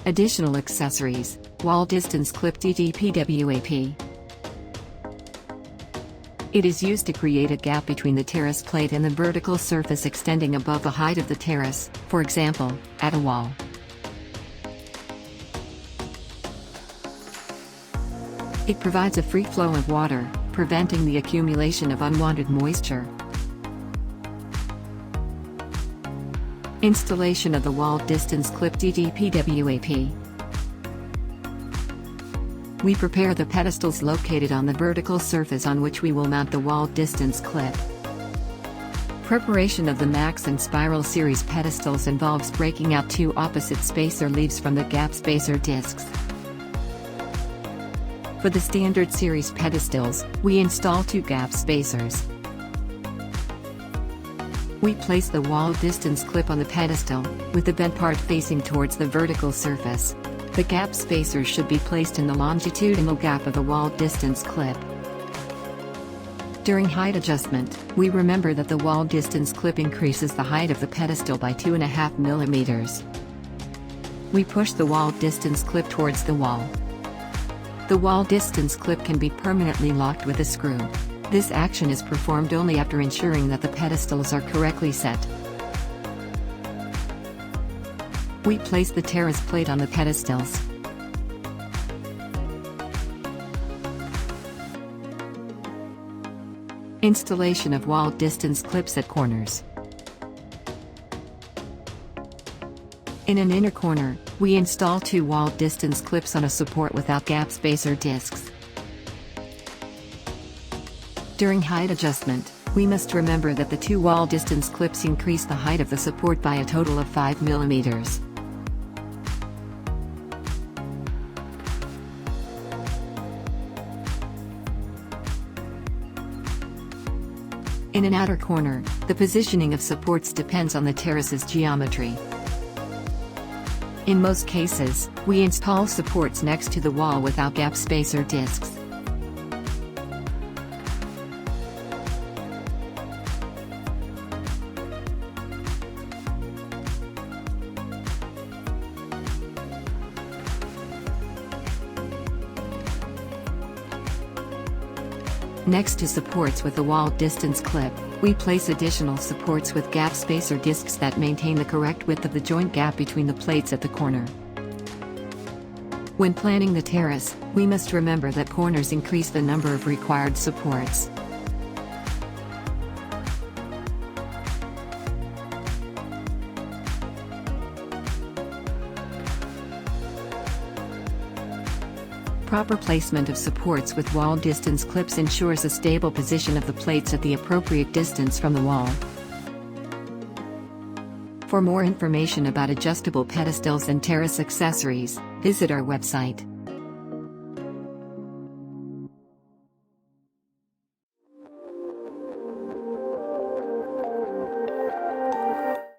Additional accessories, wall distance clip DDPWAP. It is used to create a gap between the terrace plate and the vertical surface extending above the height of the terrace, for example, at a wall. It provides a free flow of water, preventing the accumulation of unwanted moisture. Installation of the wall distance clip DDPWAP. We prepare the pedestals located on the vertical surface on which we will mount the wall distance clip. Preparation of the max and spiral series pedestals involves breaking out two opposite spacer leaves from the gap spacer discs. For the standard series pedestals, we install two gap spacers. We place the wall distance clip on the pedestal, with the bent part facing towards the vertical surface. The gap spacers should be placed in the longitudinal gap of the wall distance clip. During height adjustment, we remember that the wall distance clip increases the height of the pedestal by 2.5 millimeters. We push the wall distance clip towards the wall. The wall distance clip can be permanently locked with a screw. This action is performed only after ensuring that the pedestals are correctly set. We place the terrace plate on the pedestals. Installation of wall distance clips at corners. In an inner corner, we install two wall distance clips on a support without gap spacer discs. During height adjustment, we must remember that the two wall distance clips increase the height of the support by a total of 5 millimeters. In an outer corner, the positioning of supports depends on the terrace's geometry. In most cases, we install supports next to the wall without gap spacer discs. Next to supports with the wall distance clip, we place additional supports with gap spacer discs that maintain the correct width of the joint gap between the plates at the corner. When planning the terrace, we must remember that corners increase the number of required supports. Proper placement of supports with wall distance clips ensures a stable position of the plates at the appropriate distance from the wall. For more information about adjustable pedestals and terrace accessories, visit our website.